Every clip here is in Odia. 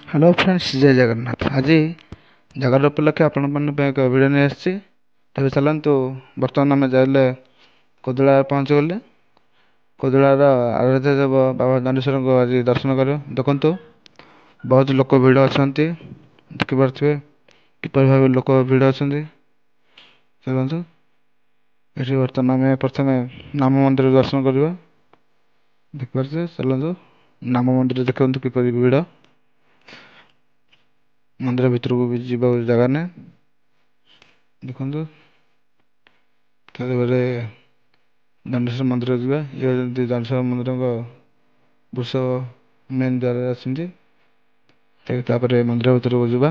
ହ୍ୟାଲୋ ଫ୍ରେଣ୍ଡସ୍, ଜୟ ଜଗନ୍ନାଥ। ଆଜି ଜାଗର ଉପଲକ୍ଷେ ଆପଣମାନଙ୍କ ପାଇଁ ଏକ ଭିଡ଼ିଓ ନେଇ ଆସିଛି। ତେବେ ଚାଲନ୍ତୁ, ବର୍ତ୍ତମାନ ଆମେ ଯାଇଲେ କୋଦଳା ପହଞ୍ଚିଗଲେ। କୋଦଳାର ଆରାଧ୍ୟ ଦେବ ବାବା ଦଣ୍ଡେଶ୍ୱରଙ୍କୁ ଆଜି ଦର୍ଶନ କରିବା। ଦେଖନ୍ତୁ, ବହୁତ ଲୋକ ଭିଡ଼ ଅଛନ୍ତି, ଦେଖିପାରୁଥିବେ କିପରି ଭାବେ ଲୋକ ଭିଡ଼ ଅଛନ୍ତି। ଦେଖନ୍ତୁ, ଏଠି ବର୍ତ୍ତମାନ ଆମେ ପ୍ରଥମେ ନାମ ମନ୍ଦିର ଦର୍ଶନ କରିବା। ଦେଖିପାରୁଥିବେ, ଚାଲନ୍ତୁ ନାମ ମନ୍ଦିର ଦେଖନ୍ତୁ କିପରି ଭିଡ଼। ମନ୍ଦିର ଭିତରକୁ ବି ଯିବାକୁ ଜାଗା ନାହିଁ। ଦେଖନ୍ତୁ, ତାପରେ ଦଣ୍ଡେଶ୍ୱର ମନ୍ଦିର ଯିବା। ଇଏ ଯେମିତି ଦଣ୍ଡେଶ୍ୱର ମନ୍ଦିରଙ୍କ ବୃଷ ମେନ୍ ଦ୍ୱାରରେ ଅଛନ୍ତି। ତାପରେ ମନ୍ଦିର ଭିତରକୁ ଯିବା।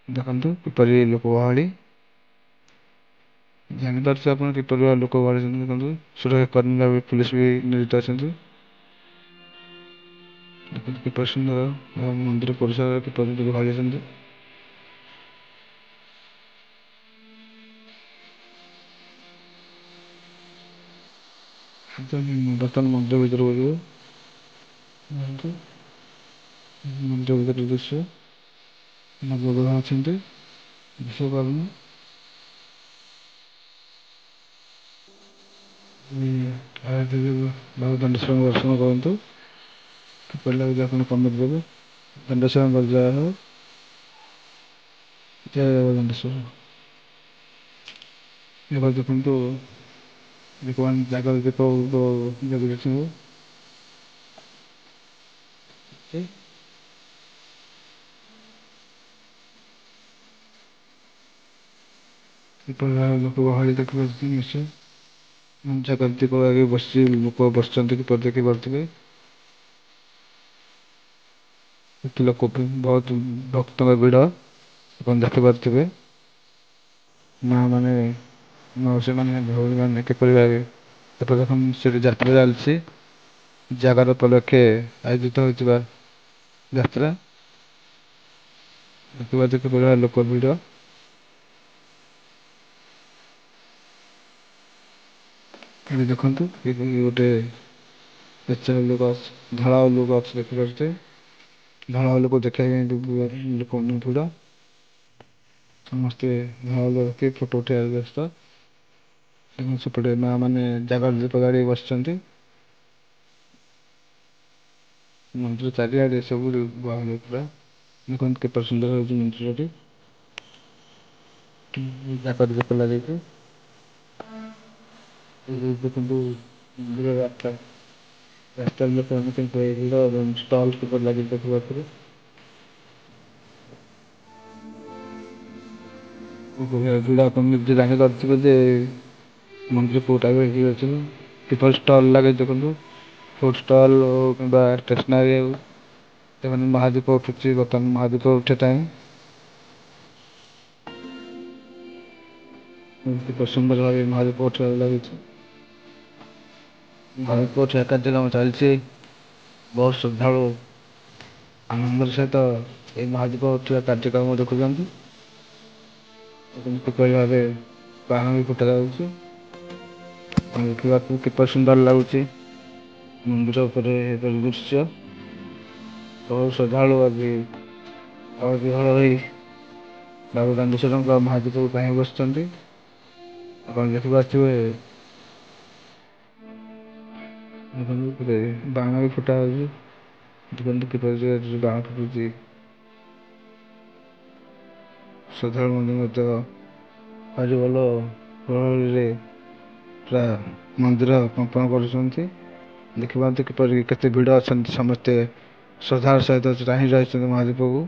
ଦେଖନ୍ତୁ କିପରି ଲୋକ ଗହଳି, ଜାଣିପାରୁଥିବେ ଆପଣ କିପରି ଲୋକ ଗହଳି ଅଛନ୍ତି। ଦେଖନ୍ତୁ, ସୁରକ୍ଷା କର୍ମୀ ଭାବେ ପୁଲିସ ବି ନିୟୋଜିତ ଅଛନ୍ତି। ଦେଖନ୍ତୁ କିପରି ସୁନ୍ଦର ମନ୍ଦିର ପରିସରରେ କିପରି ଲୋକ ଗହଳି ଅଛନ୍ତି। ବର୍ତ୍ତମାନ ମନ୍ଦିର ଭିତରକୁ ଯିବୁ। ମନ୍ଦିର ଭିତର ଦୃଶ୍ୟ, ନବଗ୍ରହ ଅଛନ୍ତି, ବିଶ୍ୱକର୍ମ। ବାବା ଦଣ୍ଡେଶ୍ୱରଙ୍କ ଦର୍ଶନ କରନ୍ତୁ, କିପରି ଲାଗୁଛି ଆପଣ କମେଣ୍ଟ ଦେବେ। ଦଣ୍ଡେଶ୍ୱରଙ୍କ ଜୟ ହୋ, ଜୟ ବାବା ଦଣ୍ଡେଶ୍ୱର। ଏবার ଦେଖନ୍ତୁ ଲୋକମାନେ ଜାଗର ଦୀପ ଜଗିଛନ୍ତି। କିପରି ଲୋକ ଗହଳି ଦେଖିପାରୁଛନ୍ତି। ନିଶ୍ଚୟ ଜାଗର ଦୀପ ଆଗେ ବସି ଲୋକ ବସିଛନ୍ତି, କିପରି ଦେଖିପାରୁଥିବେ। ଲୋକ ବହୁତ ଭକ୍ତଙ୍କ ଭିଡ଼ ଆପଣ ଦେଖିପାରୁଥିବେ। ମା ମାନେ, ମାଉସୀ ମାନେ, ଭଉଣୀ ମାନେ କିପରି ଭାବେ ଏପରି ଦେଖନ୍ତୁ ସେଠି ଯାତ୍ରା ଚାଲିଛି। ଜାଗର ଉପଲକ୍ଷେ ଆୟୋଜିତ ହୋଇଥିବା ଯାତ୍ରା। ଦେଖିପାରୁଥିବେ କିପରି ଭାବେ ଲୋକ ଭିଡ଼। ଏଠି ଦେଖନ୍ତୁ ଗୋଟେ ଲୋକ ଧଳା ଲୋକ ଅଛି, ଦେଖିପାରୁଥିବେ। ଧଳା ଲୋକ ଦେଖିବା ପାଇଁ ଲୋକ ଭିଡ଼। ସମସ୍ତେ ଧଳା ଦେଖି ଫଟୋ ଉଠାଇବା ବ୍ୟସ୍ତ। ସେପଟେ ମା ମାନେ ଜାଗର ଦୀପ ଜାଳି ବସିଛନ୍ତି। ମନ୍ଦିର ଚାରିଆଡ଼େ ସବୁ ପୁରା ଦେଖନ୍ତୁ କିପରି ସୁନ୍ଦର ହେଉଛି ମନ୍ଦିରଟି। ଜାଗର ଦୀପ ଲଗେଇଛି। ଦେଖନ୍ତୁ ମନ୍ଦିର ରାସ୍ତାରେ ଲୋକମାନେ ଷ୍ଟଲ୍ କିପରି ଲାଗିଛି ଦେଖିପାରୁଥିବେ। ଭିଡ଼ ଆପଣ ନିଜେ ଜାଣିପାରୁଥିବେ ଯେ ମନ୍ଦିର କେଉଁ ଟାଇପ୍ର ହେଇକି ଅଛି, କିପରି ଷ୍ଟଲ୍ ଲାଗିଛି ଦେଖନ୍ତୁ। ଫୁଡ୍ ଷ୍ଟଲ୍ କିମ୍ବା ଷ୍ଟେସନାରୀ ହେଉ, ସେମାନେ ମହାଦୀପ ଉଠୁଛି। ବର୍ତ୍ତମାନ ମହାଦୀପ ଉଠିବା ଟାଇମ୍। କିପରି ସୁନ୍ଦର ଭାବେ ମହାଦୀପ ଉଠିବାରେ ଲାଗିଛି। ମହାଦୀପ ଉଠିବା କାର୍ଯ୍ୟକ୍ରମ ଚାଲିଛି। ବହୁତ ଶ୍ରଦ୍ଧାଳୁ ଆନନ୍ଦର ସହିତ ଏହି ମହାଦୀପ ଉଠିବା କାର୍ଯ୍ୟକ୍ରମ ଦେଖୁଛନ୍ତି। କିପରି ଭାବେ ବାଣ ବି ଫୁଟା ଯାଉଛି। ଦେଖିବାକୁ କିପରି ସୁନ୍ଦର ଲାଗୁଛି ମନ୍ଦିର ଉପରେ ଦୃଶ୍ୟ। ବହୁତ ଶ୍ରଦ୍ଧାଳୁ ଆଜି ବିହଳ ହୋଇ ବାବା ଦଣ୍ଡେଶ୍ୱରଙ୍କ ମହାଦୀପ ପାଇଁ ବସିଛନ୍ତି। ଆପଣ ଦେଖିପାରୁଥିବେ ବାଣ ବି ଫୁଟା ହେଉଛି। ଦେଖନ୍ତୁ କିପରି ବାଣ ଫୁଟୁଛି। ଶ୍ରଦ୍ଧାଳୁ ମଧ୍ୟ ହରିବୋଲ ପ୍ରଣାଳୀରେ ପୁରା ମନ୍ଦିର କମ୍ପନ କରୁଛନ୍ତି। ଦେଖିପାରନ୍ତି କିପରି କେତେ ଭିଡ଼ ଅଛନ୍ତି। ସମସ୍ତେ ଶ୍ରଦ୍ଧାର ସହିତ ଚାହିଁ ରହିଛନ୍ତି ମହାଦୀପକୁ।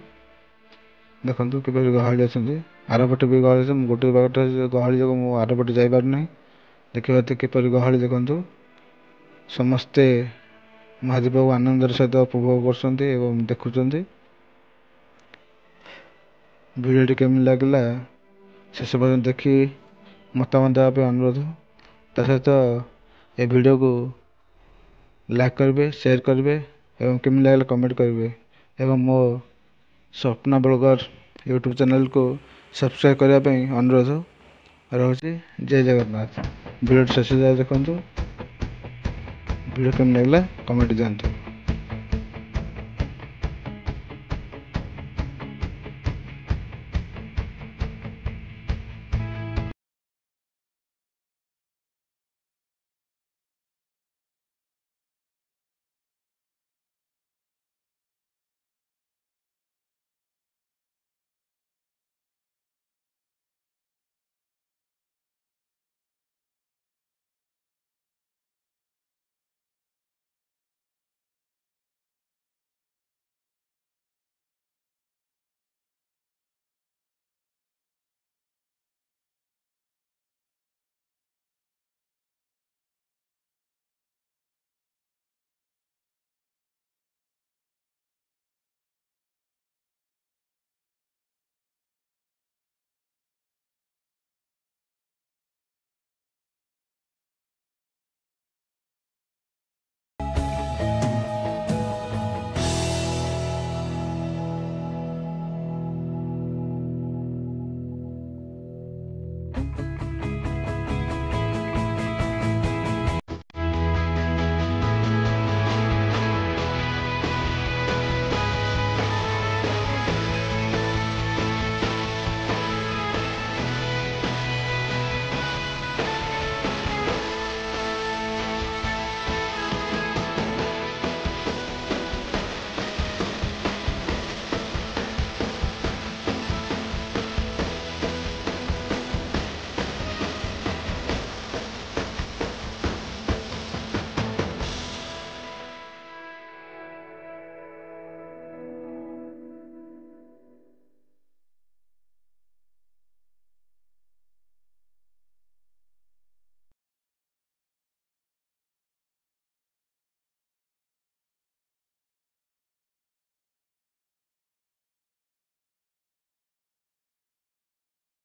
ଦେଖନ୍ତୁ କିପରି ଗହଳି ଅଛନ୍ତି। ଆରପଟେ ବି ଗହଳି ଅଛି। ମୁଁ ଗୋଟେ ବାଟେ ଗହଳି ଯୋଗୁଁ ମୁଁ ଆରପଟେ ଯାଇପାରୁନାହିଁ। ଦେଖିପାରୁଥିବେ କିପରି ଗହଳି ଦେଖନ୍ତୁ। ସମସ୍ତେ ମହାଦୀପକୁ ଆନନ୍ଦର ସହିତ ଉପଭୋଗ କରୁଛନ୍ତି ଏବଂ ଦେଖୁଛନ୍ତି। ଭିଡ଼ିଓଟି କେମିତି ଲାଗିଲା ଶେଷ ପର୍ଯ୍ୟନ୍ତ ଦେଖି ମତାମତ ଦେବା ପାଇଁ ଅନୁରୋଧ। ତା ସହିତ ଏ ଭିଡ଼ିଓକୁ ଲାଇକ୍ କରିବେ, ସେୟାର କରିବେ ଏବଂ କେମିତି ଲାଗିଲା କମେଣ୍ଟ କରିବେ। ଏବଂ ମୋ ସ୍ୱପ୍ନ ବ୍ଲଗର ୟୁଟ୍ୟୁବ୍ ଚ୍ୟାନେଲକୁ ସବସ୍କ୍ରାଇବ୍ କରିବା ପାଇଁ ଅନୁରୋଧ ରହୁଛି। ଜୟ ଜଗନ୍ନାଥ। ଭିଡ଼ିଓଟି ଶେଷ ଯାଏ ଦେଖନ୍ତୁ। ଭିଡ଼ିଓ କେମିତି ଲାଗିଲା କମେଣ୍ଟ ଦିଅନ୍ତୁ।